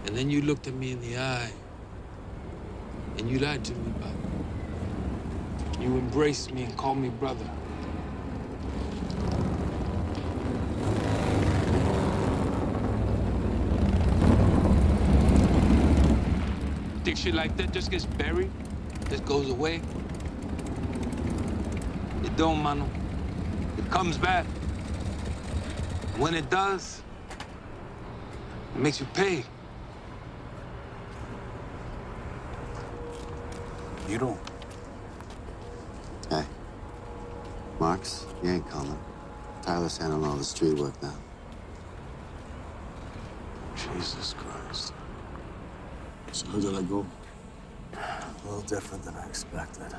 And then you looked at me in the eye, and you lied to me about it. You embraced me and called me brother. Think shit like that just gets buried? Just goes away? It don't, mano. It comes back. When it does, it makes you pay. You don't. Hey, Marks, you ain't coming. Tyler's handling all the street work now. Jesus Christ. So how did I go? A little different than I expected.